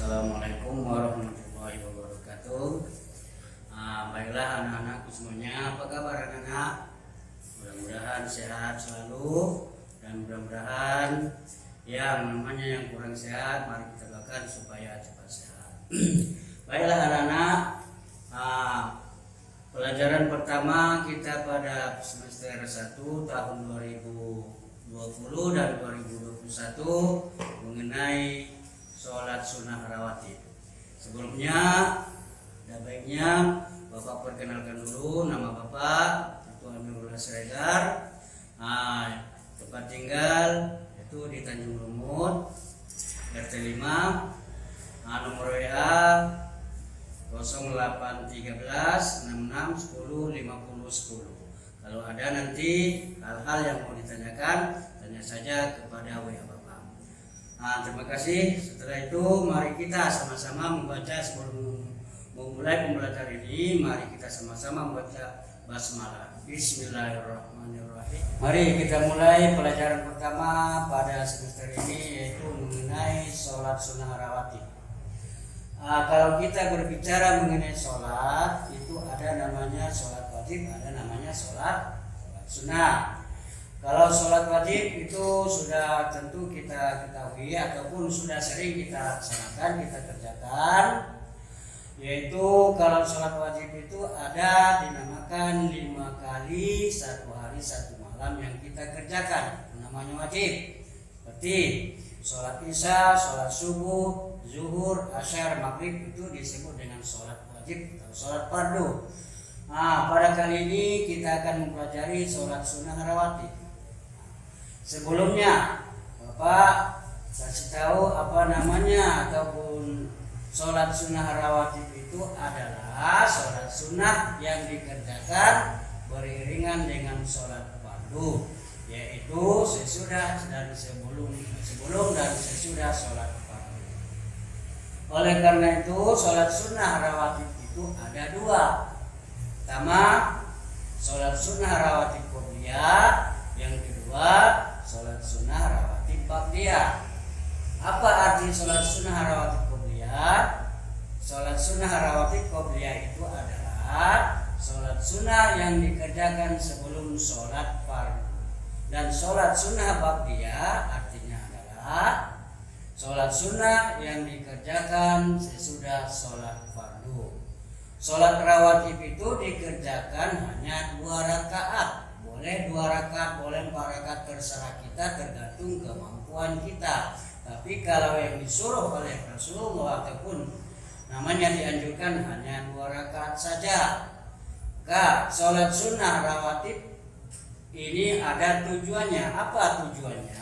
Assalamualaikum warahmatullahi wabarakatuh. Baiklah anak-anakku semuanya, apa kabar anak-anak? Mudah-mudahan sehat selalu dan mudah-mudahan yang namanya yang kurang sehat mari kita doakan supaya cepat sehat. Baiklah anak-anak, pelajaran pertama kita pada semester 1 tahun 2020 dan 2021 mengenai sholat sunnah rawatib. Sebelumnya, ada baiknya Bapak perkenalkan dulu nama Bapak, itu Amirullah Siregar. Tempat tinggal itu di Tanjung Lumut, RT 5, nomor WA 0813 66 10 50 10. Kalau ada nanti hal-hal yang mau ditanyakan, tanya saja kepada WA Bapak. Terima kasih. Setelah itu mari kita sama-sama membaca sebelum memulai pembelajaran ini. Mari kita sama-sama membaca basmalah. Bismillahirrahmanirrahim. Mari kita mulai pelajaran pertama pada semester ini, yaitu mengenai sholat sunnah rawatib. Kalau kita berbicara mengenai sholat, itu ada namanya sholat wajib, ada namanya sholat sunnah. Kalau sholat wajib itu sudah tentu kita ketahui ataupun sudah sering kita laksanakan, kita kerjakan, yaitu kalau sholat wajib itu ada dinamakan 5 kali 1 hari 1 malam yang kita kerjakan, namanya wajib. Seperti sholat isya, sholat subuh, zuhur, asyar, maghrib itu disebut dengan sholat wajib atau sholat fardu. Pada kali ini kita akan mempelajari sholat sunnah rawatib. Sebelumnya Bapak kasih tahu apa namanya ataupun sholat sunnah rawatib itu adalah sholat sunnah yang dikerjakan beriringan dengan sholat fardu, yaitu sesudah dan sebelum dan sesudah sholat fardu. Oleh karena itu sholat sunnah rawatib itu ada dua. Pertama, sholat sunnah rawatib qobliyah, yang kedua sholat sunnah rawatib ba'diyah. Apa arti sholat sunnah rawatib qobliyah? Sholat sunnah rawatib qobliyah itu adalah sholat sunnah yang dikerjakan sebelum sholat fardu. Dan sholat sunnah ba'diyah artinya adalah sholat sunnah yang dikerjakan sesudah sholat fardu. Sholat rawatib itu dikerjakan hanya 2 rakaat. Boleh 2 rakaat, boleh 4 rakaat, terserah kita, tergantung kemampuan kita. Tapi kalau yang disuruh oleh Rasulullah ataupun namanya dianjurkan hanya 2 rakaat saja. Maka sholat sunnah rawatib ini ada tujuannya. Apa tujuannya?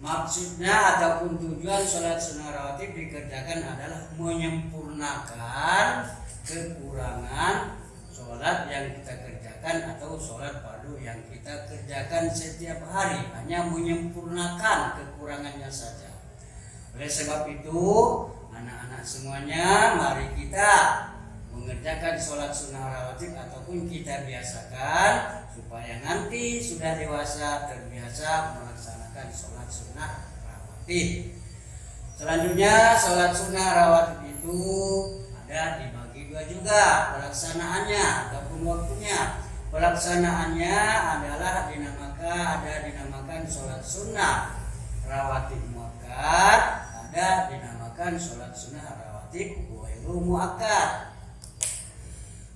Maksudnya ataupun tujuan sholat sunnah rawatib dikerjakan adalah menyempurnakan kekurangan sholat yang kita kerjakan atau sholat fardu yang kita kerjakan setiap hari, hanya menyempurnakan kekurangannya saja. Oleh sebab itu, anak-anak semuanya, mari kita mengerjakan sholat sunnah rawatib ataupun kita biasakan supaya nanti sudah dewasa terbiasa melaksanakan sholat sunnah rawatib. Selanjutnya, sholat sunnah rawatib itu ada dibagi 2 juga pelaksanaannya ataupun waktunya. Pelaksanaannya adalah dinamakan sholat sunnah rawatib muakkad, ada dinamakan sholat sunnah rawatib ghairu muakkad.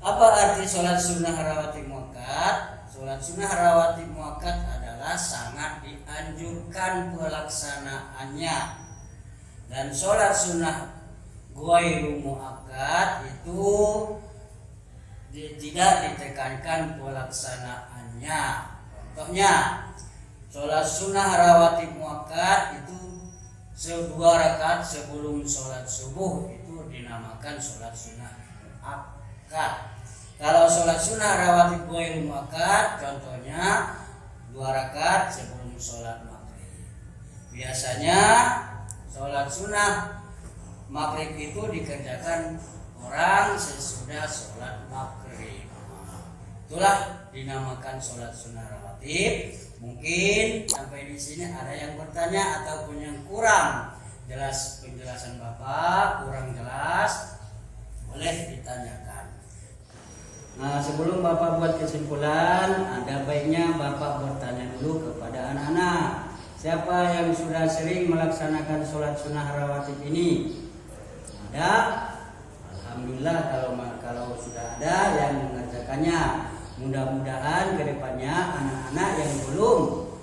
Apa arti sholat sunnah rawatib muakkad? Sholat sunnah rawatib muakkad adalah sangat dianjurkan pelaksanaannya, dan sholat sunnah ghairu muakkad itu tidak ditekankan pelaksanaannya. Contohnya, sholat sunnah rawatib muakkad itu 2 rakaat sebelum sholat subuh itu dinamakan sholat sunnah muakkad. Kalau sholat sunnah rawatib ghairu muakkad, contohnya 2 rakaat sebelum sholat maghrib. Biasanya sholat sunnah maghrib itu dikerjakan orang sesudah sholat maghrib. Itulah dinamakan sholat sunnah rawatib. Mungkin sampai di sini ada yang bertanya ataupun yang kurang jelas penjelasan Bapak kurang jelas, boleh ditanyakan. Nah, sebelum Bapak buat kesimpulan, ada baiknya Bapak bertanya dulu kepada anak-anak. Siapa yang sudah sering melaksanakan sholat sunnah rawatib ini? Ada? Alhamdulillah kalau sudah ada yang mengerjakannya. Mudah-mudahan kedepannya anak-anak yang belum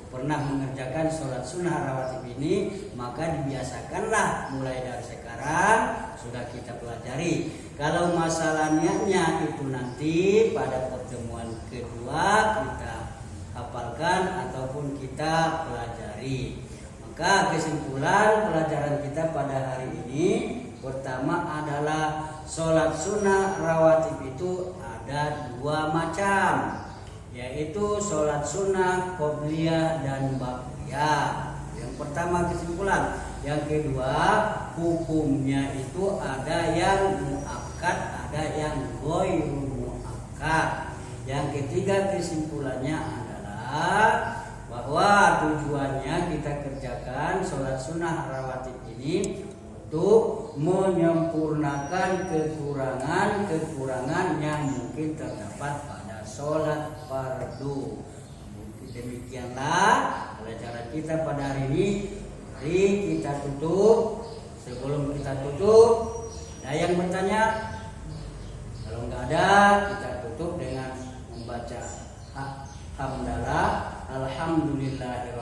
pernah mengerjakan sholat sunnah rawatib ini, maka dibiasakanlah mulai dari sekarang sudah kita pelajari. Kalau masalahnya itu nanti pada pertemuan kedua kita hafalkan ataupun kita pelajari. Maka kesimpulan pelajaran kita pada hari ini, pertama adalah sholat sunnah rawatib itu ada dua macam, yaitu sholat sunnah qobliyah dan ba'diyah. Yang pertama kesimpulan. Yang kedua, hukumnya itu ada yang muakkad, ada yang ghairu muakkad. Yang ketiga kesimpulannya adalah bahwa tujuannya kita kerjakan sholat sunnah rawatib ini untuk menyempurnakan kekurangan yang mungkin terdapat pada sholat fardu. Demikianlah pelajaran kita pada hari ini. Mari kita tutup. Sebelum kita tutup, ada yang bertanya? Kalau nggak ada, kita tutup dengan membaca hamdalah alhamdulillah